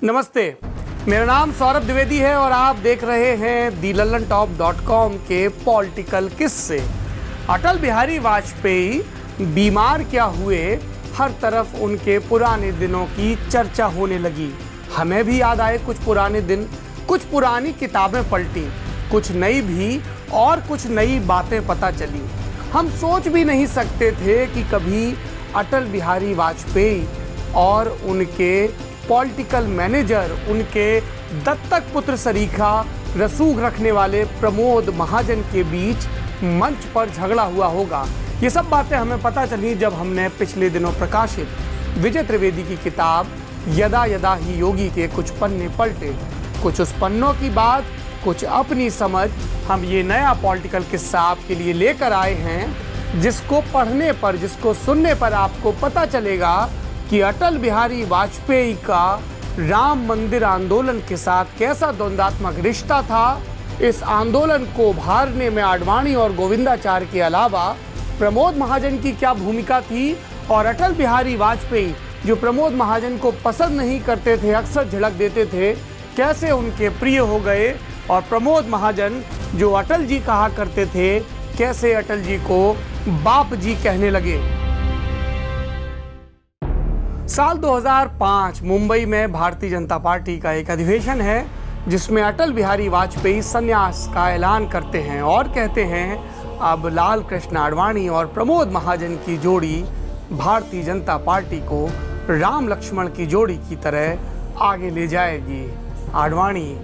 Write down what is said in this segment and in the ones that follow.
नमस्ते, मेरा नाम सौरभ द्विवेदी है और आप देख रहे हैं दी लल्लनटॉप.com के पॉलिटिकल किस्से। अटल बिहारी वाजपेयी बीमार क्या हुए, हर तरफ उनके पुराने दिनों की चर्चा होने लगी। हमें भी याद आए कुछ पुराने दिन, कुछ पुरानी किताबें पलटी, कुछ नई भी और कुछ नई बातें पता चली। हम सोच भी नहीं सकते थे कि कभी अटल बिहारी वाजपेयी और उनके पॉलिटिकल मैनेजर, उनके दत्तक पुत्र सरीखा रसूख रखने वाले प्रमोद महाजन के बीच मंच पर झगड़ा हुआ होगा। ये सब बातें हमें पता चली जब हमने पिछले दिनों प्रकाशित विजय त्रिवेदी की किताब यदा यदा ही योगी के कुछ पन्ने पलटे। कुछ उस पन्नों की बात, कुछ अपनी समझ, हम ये नया पॉलिटिकल किस्सा आपके लिए लेकर आए हैं, जिसको पढ़ने पर, जिसको सुनने पर आपको पता चलेगा कि अटल बिहारी वाजपेयी का राम मंदिर आंदोलन के साथ कैसा द्वंद्वात्मक रिश्ता था। इस आंदोलन को उभारने में आडवाणी और गोविंदाचार्य के अलावा प्रमोद महाजन की क्या भूमिका थी, और अटल बिहारी वाजपेयी जो प्रमोद महाजन को पसंद नहीं करते थे, अक्सर झिड़क देते थे, कैसे उनके प्रिय हो गए, और प्रमोद महाजन जो अटल जी कहा करते थे, कैसे अटल जी को बाप जी कहने लगे। साल 2005 मुंबई में भारतीय जनता पार्टी का एक अधिवेशन है, जिसमें अटल बिहारी वाजपेयी संन्यास का ऐलान करते हैं और कहते हैं अब लाल कृष्ण आडवाणी और प्रमोद महाजन की जोड़ी भारतीय जनता पार्टी को राम लक्ष्मण की जोड़ी की तरह आगे ले जाएगी। आडवाणी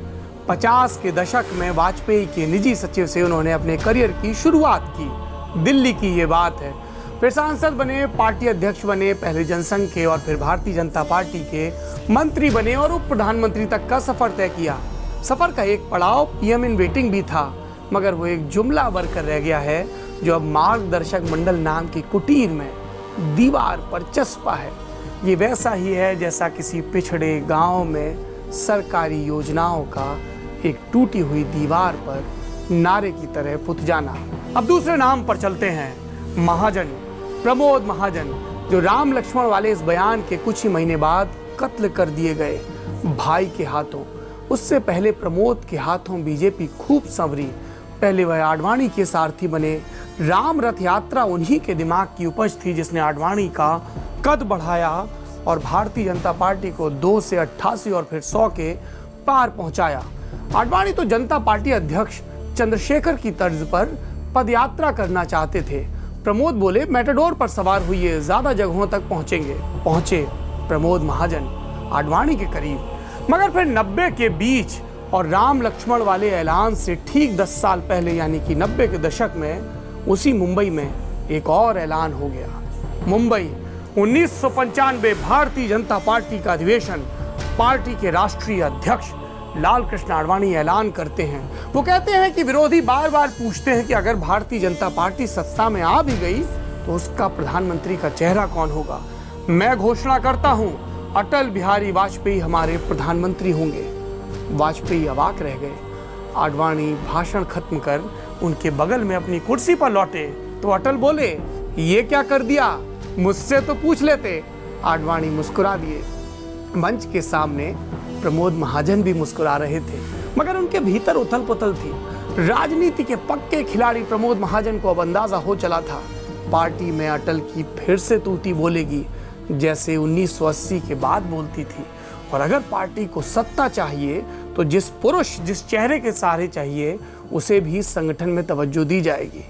50 के दशक में वाजपेयी के निजी सचिव से उन्होंने अपने करियर की शुरुआत की। दिल्ली की ये बात है। फिर सांसद बने, पार्टी अध्यक्ष बने, पहले जनसंघ के और फिर भारतीय जनता पार्टी के मंत्री बने और उप प्रधानमंत्री तक का सफर तय किया। सफर का एक पड़ाव पीएम इन वेटिंग भी था, मगर वो एक जुमला बनकर रह गया है जो अब मार्गदर्शक मंडल नाम की कुटीर में दीवार पर चस्पा है। ये वैसा ही है जैसा किसी पिछड़े गांव में सरकारी योजनाओं का एक टूटी हुई दीवार पर नारे की तरह पुत जाना। अब दूसरे नाम पर चलते हैं, महाजन, प्रमोद महाजन, जो राम लक्ष्मण वाले इस बयान के कुछ ही महीने बाद कत्ल कर दिए गए भाई के हाथों। उससे पहले प्रमोद के हाथों बीजेपी खूब संवरी। पहले वह आडवाणी के सारथी बने। राम रथ यात्रा उन्हीं के दिमाग की उपज थी जिसने आडवाणी का कद बढ़ाया और भारतीय जनता पार्टी को 2 से 88 और फिर 100 के पार पहुंचाया। आडवाणी तो जनता पार्टी अध्यक्ष चंद्रशेखर की तर्ज पर पदयात्रा करना चाहते थे। प्रमोद बोले मेटाडोर पर सवार हुई, ज्यादा जगहों तक पहुंचेंगे। पहुंचे प्रमोद महाजन आडवाणी के करीब, मगर फिर 90 के बीच और राम लक्ष्मण वाले ऐलान से ठीक 10 साल पहले यानी कि 90 के दशक में उसी मुंबई में एक और ऐलान हो गया। मुंबई 1995 भारतीय जनता पार्टी का अधिवेशन। पार्टी के राष्ट्रीय अध्यक्ष लाल कृष्ण आडवाणी ऐलान करते हैं। वो कहते हैं कि विरोधी बार बार पूछते हैं कि अगर भारतीय जनता पार्टी सत्ता में आ भी गई तो उसका प्रधानमंत्री का चेहरा कौन होगा। मैं घोषणा करता हूं अटल बिहारी वाजपेयी हमारे प्रधानमंत्री होंगे। वाजपेयी अवाक रह गए। आडवाणी भाषण खत्म कर उनके बगल में अपनी कुर्सी पर लौटे तो अटल बोले, ये क्या कर दिया, मुझसे तो पूछ लेते। आडवाणी मुस्कुरा दिए। मंच के सामने प्रमोद महाजन भी मुस्कुरा रहे थे, मगर उनके भीतर उथल पुथल थी। राजनीति के पक्के खिलाड़ी प्रमोद महाजन को अब अंदाजा हो चला था, पार्टी में अटल की फिर से तूती बोलेगी जैसे 1980 के बाद बोलती थी। और अगर पार्टी को सत्ता चाहिए तो जिस पुरुष, जिस चेहरे के सहारे चाहिए, उसे भी संगठन में तवज्जो दी जाएगी।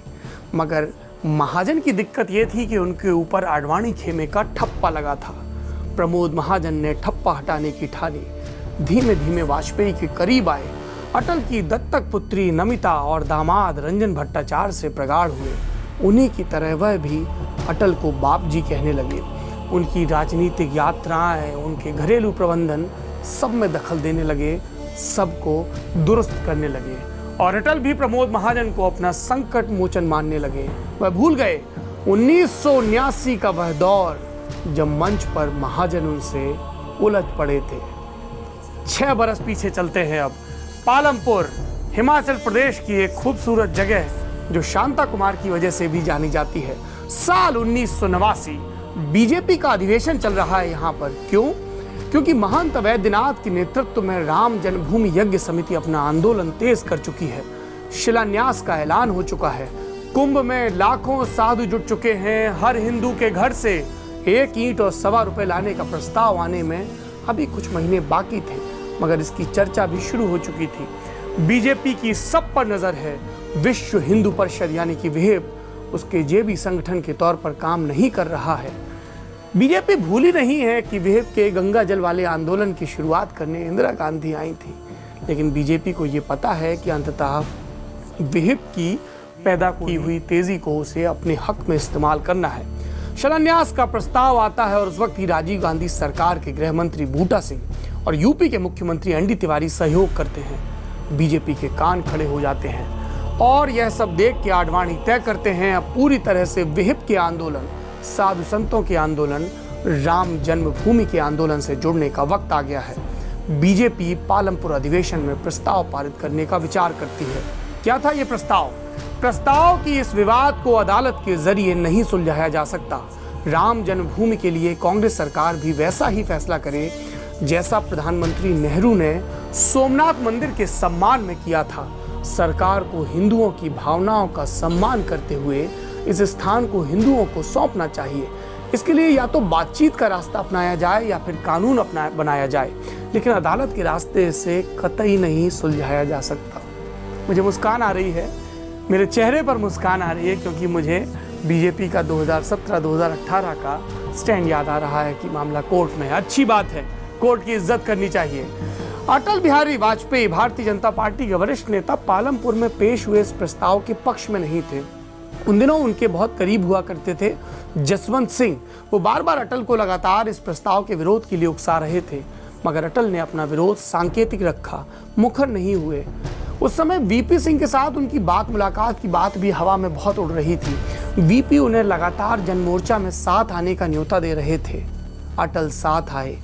मगर महाजन की दिक्कत यह थी कि उनके ऊपर आडवाणी खेमे का ठप्पा लगा था। प्रमोद महाजन ने ठप्पा हटाने की ठानी। धीमे धीमे वाजपेयी के करीब आए। अटल की दत्तक पुत्री नमिता और दामाद रंजन भट्टाचार्य से प्रगाढ़ हुए। उन्हीं की तरह वह भी अटल को बाप जी कहने लगे। उनकी राजनीतिक यात्राएं, उनके घरेलू प्रबंधन सब में दखल देने लगे, सबको दुरुस्त करने लगे। और अटल भी प्रमोद महाजन को अपना संकट मोचन मानने लगे। वह भूल गए 1979 का वह दौर जब मंच पर महाजन उनसे उलझ पड़े थे। 6 बरस पीछे चलते हैं अब। पालमपुर, हिमाचल प्रदेश की एक खूबसूरत जगह जो शांता कुमार की वजह से भी जानी जाती है। साल 1989 बीजेपी का अधिवेशन चल रहा है यहाँ पर। क्यों? क्योंकि महंत वैद्यनाथ के नेतृत्व में राम जन्मभूमि यज्ञ समिति अपना आंदोलन तेज कर चुकी है। शिलान्यास का ऐलान हो चुका है। कुंभ में लाखों साधु जुट चुके हैं। हर हिंदू के घर से 1 ईंट और ₹1.25 लाने का प्रस्ताव आने में अभी कुछ महीने बाकी थे, मगर इसकी चर्चा भी शुरू हो चुकी थी। बीजेपी की सब पर नजर है। विश्व हिंदू परिषद यानी कि विहिप उसके जेबी संगठन के तौर पर काम नहीं कर रहा है। बीजेपी भूली नहीं है कि विहिप के गंगा जल वाले आंदोलन की शुरुआत करने इंदिरा गांधी आई थी, लेकिन बीजेपी को ये पता है कि अंततः विहिप की पैदा की हुई तेजी को उसे अपने हक में इस्तेमाल करना है। शिलान्यास का प्रस्ताव आता है और उस वक्त ही राजीव गांधी सरकार के गृह मंत्री बूटा सिंह और यूपी के मुख्यमंत्री एनडी तिवारी सहयोग करते हैं। बीजेपी के कान खड़े हो जाते हैं और यह सब देख के आडवाणी तय करते हैं अब पूरी तरह से विहिप के आंदोलन, साधु संतों के आंदोलन, राम जन्मभूमि के आंदोलन से जुड़ने का वक्त आ गया है। बीजेपी पालमपुर अधिवेशन में प्रस्ताव पारित करने का विचार करती है। क्या था ये प्रस्ताव? प्रस्ताव कि इस विवाद को अदालत के जरिए नहीं सुलझाया जा सकता। राम जन्मभूमि के लिए कांग्रेस सरकार भी वैसा ही फैसला करे जैसा प्रधानमंत्री नेहरू ने सोमनाथ मंदिर के सम्मान में किया था। सरकार को हिंदुओं की भावनाओं का सम्मान करते हुए इस स्थान को हिंदुओं को सौंपना चाहिए। इसके लिए या तो बातचीत का रास्ता अपनाया जाए या फिर कानून बनाया जाए, लेकिन अदालत के रास्ते से कतई नहीं सुलझाया जा सकता। मुझे मुस्कान आ रही है, मेरे चेहरे पर मुस्कान आ रही है, क्योंकि मुझे बीजेपी का 2017-2018 का स्टैंड याद आ रहा है कि मामला कोर्ट में है। अच्छी बात है, कोर्ट की इज्जत करनी चाहिए। अटल बिहारी वाजपेयी भारतीय जनता पार्टी के वरिष्ठ नेता पालमपुर में पेश हुए इस प्रस्ताव के पक्ष में नहीं थे। उन दिनों उनके बहुत करीब हुआ करते थे जसवंत सिंह। वो बार बार अटल को लगातार इस प्रस्ताव के विरोध के लिए उकसा रहे थे, मगर अटल ने अपना विरोध सांकेतिक रखा, मुखर नहीं हुए। उस समय वीपी सिंह के साथ उनकी मुलाकात की बात भी हवा में बहुत उड़ रही थी। वीपी उन्हें लगातार जनमोर्चा में साथ आने का न्योता दे रहे थे। अटल साथ आए,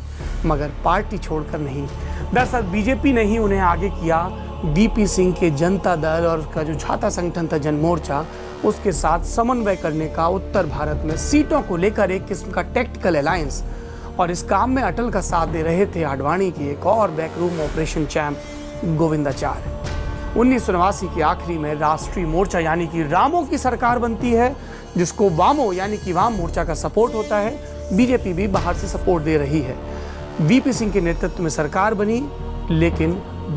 मगर पार्टी छोड़कर नहीं। दरअसल बीजेपी ने ही उन्हें आगे किया। वीपी सिंह के जनता दल और उसका जो छात्र संगठन था जनमोर्चा, उसके साथ समन्वय करने का उत्तर भारत में सीटों को लेकर एक किस्म का टैक्टिकल अलायंस, और इस काम में अटल का साथ दे रहे थे आडवाणी के एक और बैकरूम ऑपरेशन चैंप गोविंदाचार्य। 1989 के आखिरी में राष्ट्रीय मोर्चा यानी कि रामों की सरकार बनती है, जिसको वामो यानी कि वाम मोर्चा का सपोर्ट होता है। बीजेपी भी बाहर से सपोर्ट दे रही है। वीपी सिंह के नेतृत्व में सरकार बनी, लेकिन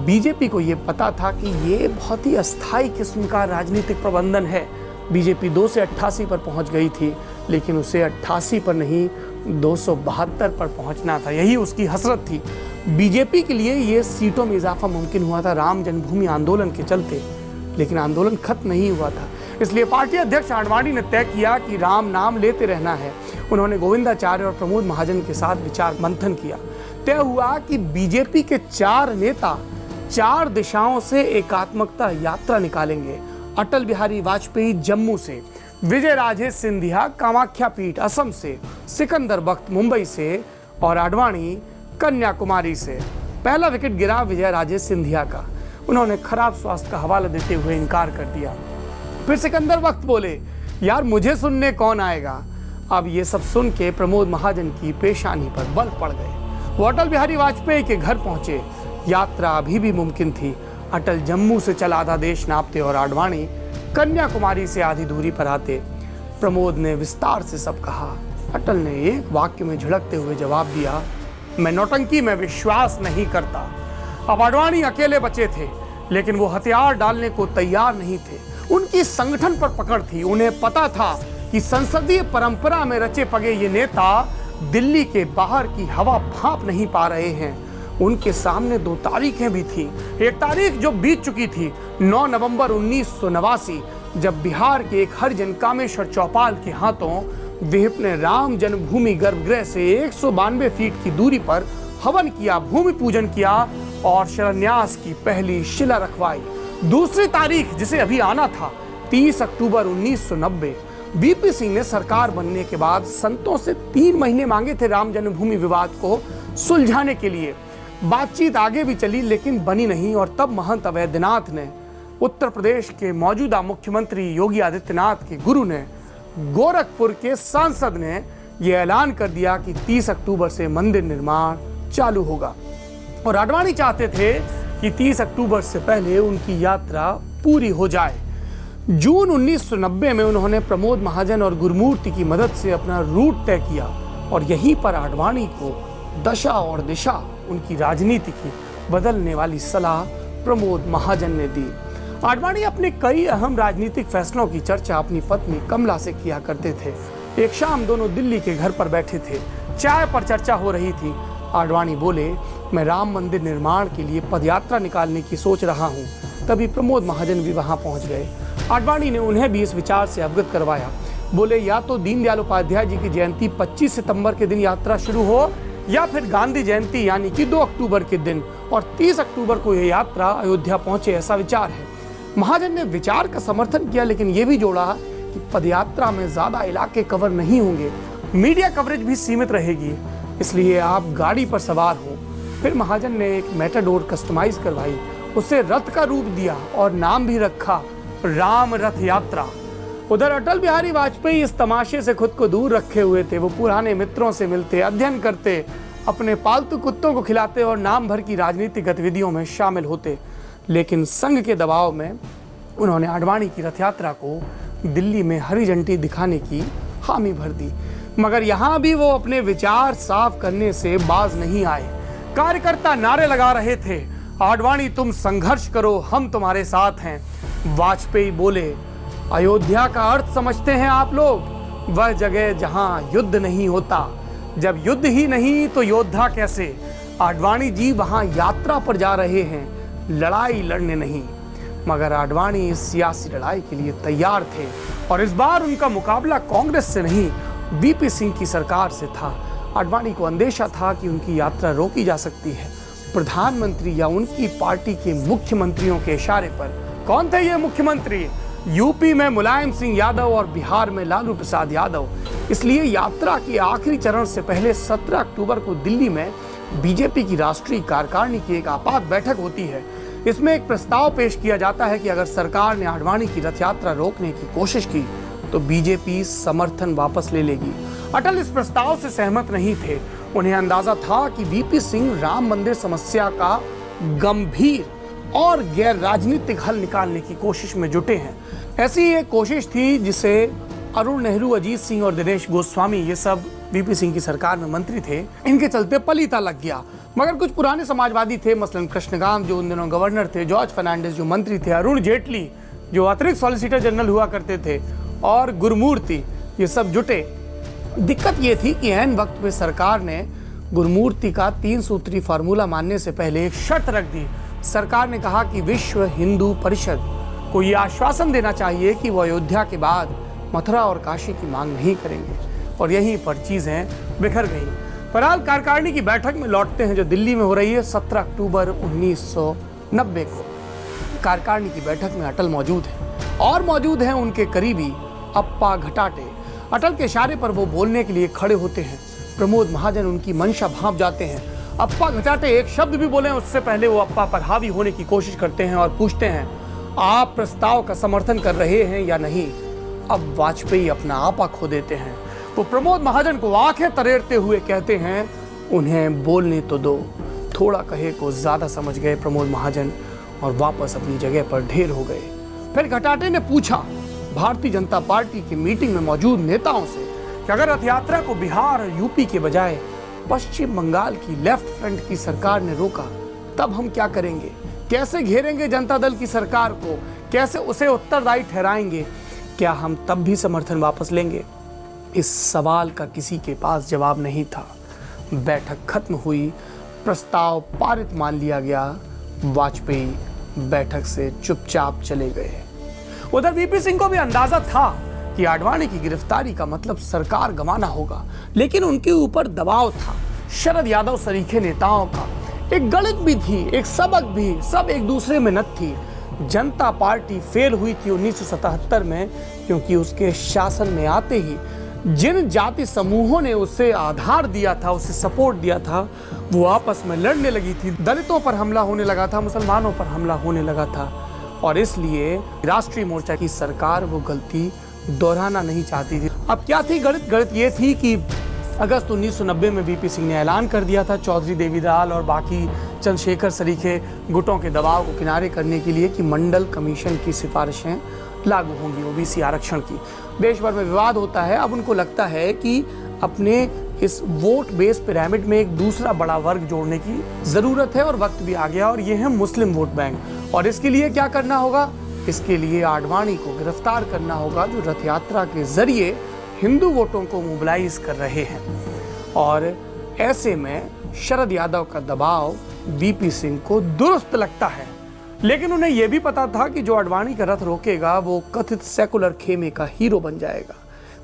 बीजेपी को यह पता था कि ये बहुत ही अस्थायी किस्म का राजनीतिक प्रबंधन है। बीजेपी 2 से 88 पर पहुंच गई थी, लेकिन उसे 88 पर नहीं 272 पर पहुंचना था। यही उसकी हसरत थी। बीजेपी के लिए ये सीटों में इजाफा मुमकिन हुआ था राम जन्मभूमि आंदोलन के चलते, लेकिन आंदोलन खत्म नहीं हुआ था। इसलिए पार्टी अध्यक्ष आडवाणी ने तय किया कि राम नाम लेते रहना है। उन्होंने गोविंदाचार्य और प्रमोद महाजन के साथ विचार मंथन किया। तय हुआ कि बीजेपी के 4 नेता 4 दिशाओं से एकात्मकता यात्रा निकालेंगे। अटल बिहारी वाजपेयी जम्मू से, विजय राजे सिंधिया कामाख्या पीठ असम से, सिकंदर बख्त मुंबई से और आडवाणी कन्याकुमारी से। पहला विकेट गिरा विजय राजे सिंधिया का। उन्होंने खराब स्वास्थ्य का हवाला देते हुए इनकार कर दिया। फिर सिकंदर बख्त बोले, यार मुझे सुनने कौन आएगा। अब ये सब सुन के प्रमोद महाजन की पेशानी पर बल पड़ गए। वो अटल बिहारी वाजपेयी के घर पहुंचे। यात्रा अभी भी मुमकिन थी। अटल जम्मू से चल आधा देश नापते और आडवाणी कन्याकुमारी से आधी दूरी पर आते। प्रमोद ने विस्तार से सब कहा। अटल ने एक वाक्य में झिड़कते हुए जवाब दिया, मैं नौटंकी में विश्वास नहीं करता। अब आडवाणी अकेले बचे थे, लेकिन वो हथियार डालने को तैयार नहीं थे। उनकी संगठन पर पकड़ थी। उन्हें पता था कि संसदीय परंपरा में रचे पगे ये नेता दिल्ली के बाहर की हवा भांप नहीं पा रहे हैं। उनके सामने 2 तारीखें भी थी। एक तारीख जो बीत चुकी थी, 9 नवंबर 1989, जब बिहार के एक हरिजन कामेश्वर चौपाल के हाथों विहिप ने राम जन्मभूमि गर्भगृह से 192 फीट की दूरी पर हवन किया, भूमि पूजन किया और शिलान्यास की पहली शिला रखवाई। दूसरी तारीख जिसे अभी आना था, 30 अक्टूबर 1990, वीपी सिंह ने सरकार बनने के बाद संतों से 3 महीने मांगे थे राम जन्मभूमि विवाद को सुलझाने के लिए। बातचीत आगे भी चली, लेकिन बनी नहीं। और तब महंत वैद्यनाथ ने, उत्तर प्रदेश के मौजूदा मुख्यमंत्री योगी आदित्यनाथ के गुरु ने, गोरखपुर के सांसद ने यह ऐलान कर दिया कि 30 अक्टूबर से मंदिर निर्माण चालू होगा। और आडवाणी चाहते थे कि 30 अक्टूबर से पहले उनकी यात्रा पूरी हो जाए। जून 1990 में उन्होंने प्रमोद महाजन और गुरुमूर्ति की मदद से अपना रूट तय किया और यहीं पर आडवाणी को दशा और दिशा उनकी राजनीति की बदलने वाली सलाह प्रमोद महाजन ने दी। आडवाणी अपने कई अहम राजनीतिक फैसलों की चर्चा अपनी पत्नी कमला से किया करते थे। एक शाम दोनों दिल्ली के घर पर बैठे थे, चाय पर चर्चा हो रही थी। आडवाणी बोले, मैं राम मंदिर निर्माण के लिए पदयात्रा निकालने की सोच रहा हूँ। तभी प्रमोद महाजन भी वहां पहुंच गए। आडवाणी ने उन्हें भी इस विचार से अवगत करवाया। बोले, या तो दीनदयाल उपाध्याय जी की जयंती 25 सितंबर के दिन यात्रा शुरू हो या फिर गांधी जयंती यानी कि 2 अक्टूबर के दिन और 30 अक्टूबर को यह यात्रा अयोध्या पहुंचे, ऐसा विचार है। महाजन ने विचार का समर्थन किया, लेकिन यह भी जोड़ा कि पदयात्रा में ज्यादा इलाके कवर नहीं होंगे, मीडिया कवरेज भी सीमित रहेगी, इसलिए आप गाड़ी पर सवार हो। फिर महाजन ने एक मेटाडोर कस्टमाइज करवाई, उसे रथ का रूप दिया और नाम भी रखा राम रथ यात्रा। उधर अटल बिहारी वाजपेयी इस तमाशे से खुद को दूर रखे हुए थे। वो पुराने मित्रों से मिलते, अध्ययन करते, अपने पालतू कुत्तों को खिलाते और नाम भर की राजनीतिक गतिविधियों में शामिल होते। लेकिन संघ के दबाव में उन्होंने आडवाणी की रथ यात्रा को दिल्ली में हरी झंडी दिखाने की हामी भर दी। मगर यहाँ भी वो अपने विचार साफ करने से बाज नहीं आए। कार्यकर्ता नारे लगा रहे थे, आडवाणी तुम संघर्ष करो, हम तुम्हारे साथ हैं। वाजपेयी बोले, अयोध्या का अर्थ समझते हैं आप लोग? वह जगह जहां युद्ध नहीं होता। जब युद्ध ही नहीं तो योद्धा कैसे? आडवाणी जी वहां यात्रा पर जा रहे हैं, लड़ाई लड़ने नहीं। मगर आडवाणी इस सियासी लड़ाई के लिए तैयार थे और इस बार उनका मुकाबला कांग्रेस से नहीं, वीपी सिंह की सरकार से था। आडवाणी को अंदेशा था कि उनकी यात्रा रोकी जा सकती है। प्रधानमंत्री या उनकी पार्टी के मुख्यमंत्रियों के इशारे पर, कौन थे ये मुख्यमंत्री? यूपी में मुलायम सिंह यादव और बिहार में लालू प्रसाद यादव। इसलिए यात्रा के आखिरी चरण से पहले 17 अक्टूबर को दिल्ली में बीजेपी की राष्ट्रीय कार्यकारिणी की एक आपात बैठक होती है। इसमें एक प्रस्ताव पेश किया जाता है कि अगर सरकार ने आडवाणी की रथ यात्रा रोकने की कोशिश की तो बीजेपी समर्थन वापस ले लेगी। अटल इस प्रस्ताव से सहमत नहीं थे। उन्हें अंदाजा था कि वीपी सिंह राम मंदिर समस्या का गंभीर और गैर राजनीतिक हल निकालने की कोशिश में जुटे हैं। ऐसी एक कोशिश थी जिसे अरुण नेहरू, अजीत सिंह और दिनेश गोस्वामी, ये सब वीपी सिंह की सरकार में मंत्री थे, इनके चलते पलीता लग गया। मगर कुछ पुराने समाजवादी थे, मसलन कृष्णकांत जो उन दिनों गवर्नर थे, जॉर्ज फर्नांडिस जो मंत्री थे, अरुण जेटली जो अतिरिक्त सॉलिसिटर जनरल हुआ करते थे और गुरुमूर्ति, ये सब जुटे। दिक्कत ये थी कि ऐन वक्त पे सरकार ने गुरुमूर्ति का 3 सूत्री फार्मूला मानने से पहले एक शर्त रख दी। सरकार ने कहा कि विश्व हिंदू परिषद को यह आश्वासन देना चाहिए कि वो अयोध्या के बाद मथुरा और काशी की मांग नहीं करेंगे, और यहीं पर चीजें बिखर गईं। बहरहाल कार्यकारिणी की बैठक में लौटते हैं जो दिल्ली में हो रही है 17 अक्टूबर 1990 को। कार्यकारिणी की बैठक में अटल मौजूद है और मौजूद हैं उनके करीबी अप्पा घटाटे। अटल के इशारे पर वो बोलने के लिए खड़े होते हैं। प्रमोद महाजन उनकी मंशा भांप जाते हैं। अप्पा घटाटे एक शब्द भी बोले उससे पहले वो अप्पा पर हावी होने की कोशिश करते हैं और पूछते हैं, आप प्रस्ताव का समर्थन कर रहे हैं या नहीं? अब वाजपेयी अपना आपा खो देते हैं। वो प्रमोद महाजन को आंखें तरेरते हुए कहते हैं, उन्हें बोलने तो दो। थोड़ा कहे को ज्यादा समझ गए प्रमोद महाजन और वापस अपनी जगह पर ढेर हो गए। फिर घटाटे ने पूछा भारतीय जनता पार्टी की मीटिंग में मौजूद नेताओं से कि अगर रथ यात्रा को बिहार और यूपी के बजाय पश्चिम बंगाल की लेफ्ट फ्रंट की सरकार ने रोका, तब हम क्या करेंगे? कैसे घेरेंगे जनता दल की सरकार को? कैसे उसे उत्तरदायी ठहराएंगे? क्या हम तब भी समर्थन वापस लेंगे? इस सवाल का किसी के पास जवाब नहीं था। बैठक खत्म हुई, प्रस्ताव पारित मान लिया गया। वाजपेयी बैठक से चुपचाप चले गए। उधर वीपी सिंह को भी अंदाजा था कि आडवाणी की गिरफ्तारी का मतलब सरकार गंवाना होगा, लेकिन उनके ऊपर दबाव था शरद यादव सरीखे नेताओं का। एक गणित भी थी, एक सबक भी, सब एक दूसरे में नत थी। जनता पार्टी फेल हुई थी 1977 में, क्योंकि उसके शासन में आते ही जिन जाति समूहों ने उसे आधार दिया था, उसे सपोर्ट दिया था, वो आपस में लड़ने लगी थी। दलितों पर हमला होने लगा था, मुसलमानों पर हमला होने लगा था, और इसलिए राष्ट्रीय मोर्चा की सरकार वो गलती दोहराना नहीं चाहती थी। अब क्या थी गणित? गणित ये थी कि अगस्त 1990 में वीपी सिंह ने ऐलान कर दिया था चौधरी देवीलाल और बाकी चंद्रशेखर सरीखे गुटों के दबाव को किनारे करने के लिए कि मंडल कमीशन की सिफारिशें लागू होंगी ओबीसी आरक्षण की। देश भर में विवाद होता है। अब उनको लगता है कि अपने इस वोट बेस पिरामिड में एक दूसरा बड़ा वर्ग जोड़ने की जरूरत है और वक्त भी आ गया, और ये है मुस्लिम वोट बैंक। और इसके लिए क्या करना होगा? इसके लिए आडवाणी को गिरफ्तार करना होगा, जो रथ यात्रा के जरिए हिंदू वोटों को मोबिलाइज कर रहे हैं। और ऐसे में शरद यादव का दबाव वीपी सिंह को दुरुस्त लगता है, लेकिन उन्हें यह भी पता था कि जो आडवाणी का रथ रोकेगा वो कथित सेकुलर खेमे का हीरो बन जाएगा।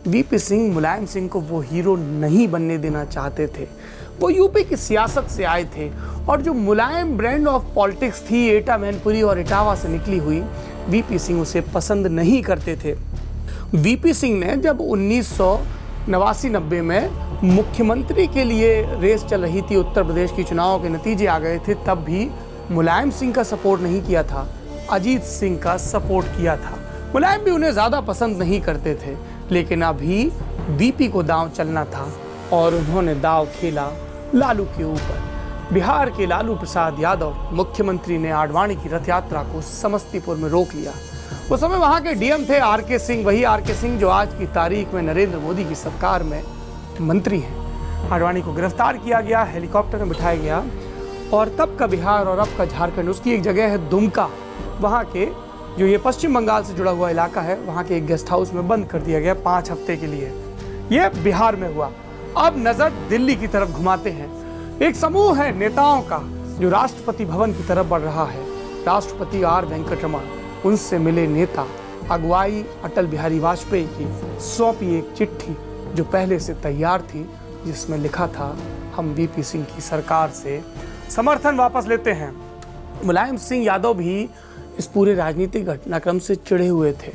वीपी सिंह मुलायम सिंह को वो हीरो नहीं बनने देना चाहते थे। वो यूपी की सियासत से आए थे और जो मुलायम ब्रांड ऑफ पॉलिटिक्स थी एटा मैनपुरी और इटावा से निकली हुई, वीपी सिंह उसे पसंद नहीं करते थे। वीपी सिंह ने जब 1989-90 में मुख्यमंत्री के लिए रेस चल रही थी, उत्तर प्रदेश की चुनाव के नतीजे आ गए थे, तब भी मुलायम सिंह का सपोर्ट नहीं किया था, अजीत सिंह का सपोर्ट किया था। मुलायम भी उन्हें ज़्यादा पसंद नहीं करते थे, लेकिन अभी वीपी को दांव चलना था और उन्होंने दांव खेला लालू के ऊपर। बिहार के लालू प्रसाद यादव मुख्यमंत्री ने आडवाणी की रथ यात्रा को समस्तीपुर में रोक लिया। उस समय वहां के डीएम थे आरके सिंह, वही आरके सिंह जो आज की तारीख में नरेंद्र मोदी की सरकार में मंत्री हैं। आडवाणी को गिरफ्तार किया गया, हेलीकॉप्टर में बिठाया गया, और तब का बिहार और अब का झारखंड, उसकी एक जगह है दुमका, वहाँ के जो ये पश्चिम बंगाल से जुड़ा हुआ इलाका है, वहाँ के एक गेस्ट हाउस में बंद कर दिया गया 5 हफ्ते के लिए। ये बिहार में हुआ। अब नजर दिल्ली की तरफ घुमाते हैं। एक समूह है नेताओं का जो राष्ट्रपति भवन की तरफ बढ़ रहा है। राष्ट्रपति आर वेंकटरमण, उनसे मिले नेता, अगुवाई अटल बिहारी वाजपेयी की सौंपी एक चिट्ठी जो पहले से तैयार थी, जिसमें लिखा था, हम वीपी सिंह की सरकार से समर्थन वापस लेते हैं। मुलायम सिंह यादव भी इस पूरे राजनीतिक घटनाक्रम से चिढ़े हुए थे।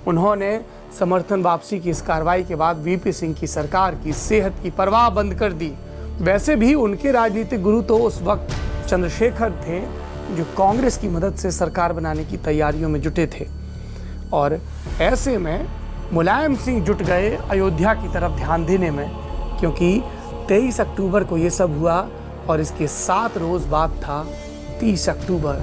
उन्होंने समर्थन वापसी की इस कार्रवाई के बाद वीपी सिंह की सरकार की सेहत की परवाह बंद कर दी। वैसे भी उनके राजनीतिक गुरु तो उस वक्त चंद्रशेखर थे, जो कांग्रेस की मदद से सरकार बनाने की तैयारियों में जुटे थे। और ऐसे में मुलायम सिंह जुट गए अयोध्या की तरफ ध्यान देने में, क्योंकि 23 अक्टूबर को ये सब हुआ और इसके 7 रोज बाद था 30 अक्टूबर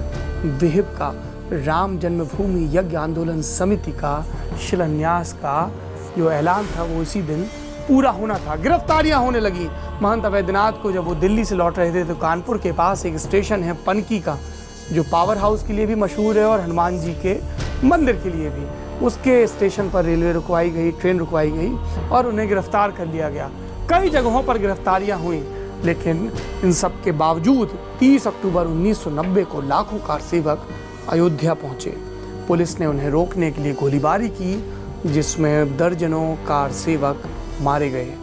विहिप का राम जन्मभूमि यज्ञ आंदोलन समिति का शिलान्यास का जो ऐलान था, वो इसी दिन पूरा होना था। गिरफ्तारियां होने लगी। महंत अवैधनाथ को जब वो दिल्ली से लौट रहे थे तो कानपुर के पास एक स्टेशन है पनकी का, जो पावर हाउस के लिए भी मशहूर है और हनुमान जी के मंदिर के लिए भी, उसके स्टेशन पर रेलवे रुकवाई गई, ट्रेन रुकवाई गई और उन्हें गिरफ्तार कर लिया गया। कई जगहों पर गिरफ्तारियां हुई, लेकिन इन सब के बावजूद 30 अक्टूबर 1990 को लाखों कार सेवक अयोध्या पहुंचे। पुलिस ने उन्हें रोकने के लिए गोलीबारी की, जिसमें दर्जनों कार सेवक मारे गए।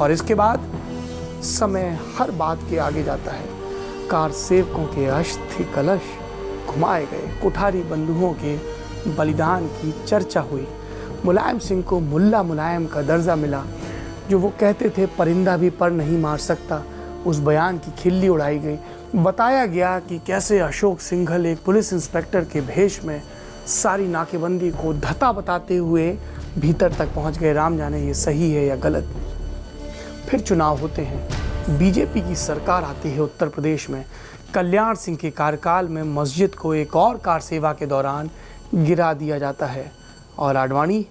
और इसके बाद समय हर बात के आगे जाता है। कार सेवकों के अस्थि कलश घुमाए गए, कुठारी बंधुओं के बलिदान की चर्चा हुई। मुलायम सिंह को मुल्ला मुलायम का दर्जा मिला। जो वो कहते थे परिंदा भी पर नहीं मार सकता, उस बयान की खिल्ली उड़ाई गई। बताया गया कि कैसे अशोक सिंघल एक पुलिस इंस्पेक्टर के भेष में सारी नाकेबंदी को धता बताते हुए भीतर तक पहुंच गए। राम जाने ये सही है या गलत। फिर चुनाव होते हैं, बीजेपी की सरकार आती है उत्तर प्रदेश में। कल्याण सिंह के कार्यकाल में मस्जिद को एक और कार सेवा के दौरान गिरा दिया जाता है और आडवाणी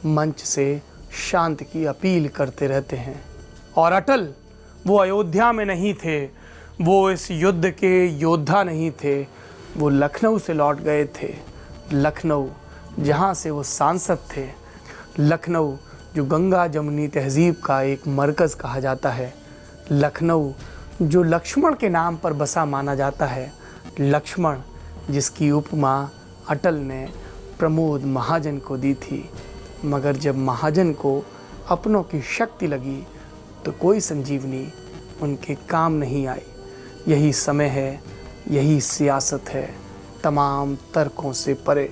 मंच से शांति की अपील करते रहते हैं। और अटल वो अयोध्या में नहीं थे, वो इस युद्ध के योद्धा नहीं थे, वो लखनऊ से लौट गए थे। लखनऊ जहाँ से वो सांसद थे, लखनऊ जो गंगा जमुनी तहजीब का एक मरकज़ कहा जाता है, लखनऊ जो लक्ष्मण के नाम पर बसा माना जाता है, लक्ष्मण जिसकी उपमा अटल ने प्रमोद महाजन को दी थी। मगर जब महाजन को अपनों की शक्ति लगी तो कोई संजीवनी उनके काम नहीं आई। यही समय है, यही सियासत है, तमाम तर्कों से परे।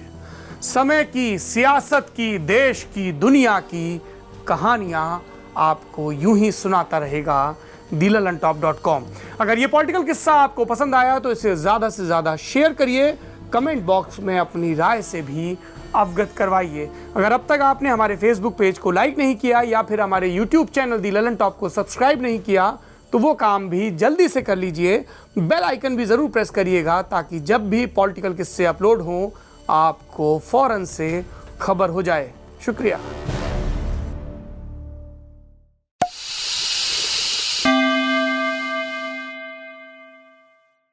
समय की, सियासत की, देश की, दुनिया की कहानियाँ आपको यूं ही सुनाता रहेगा DilalOnTop.com। अगर ये पॉलिटिकल किस्सा आपको पसंद आया तो इसे ज़्यादा से ज़्यादा शेयर करिए। कमेंट बॉक्स में अपनी राय से भी अवगत करवाइए। अगर अब तक आपने हमारे फेसबुक पेज को लाइक नहीं किया या फिर हमारे यूट्यूब चैनल दी ललन टॉप को सब्सक्राइब नहीं किया तो वो काम भी जल्दी से कर लीजिए। बेल आइकन भी ज़रूर प्रेस करिएगा ताकि जब भी पॉलिटिकल किस्से अपलोड हों आपको फ़ौरन से खबर हो जाए। शुक्रिया।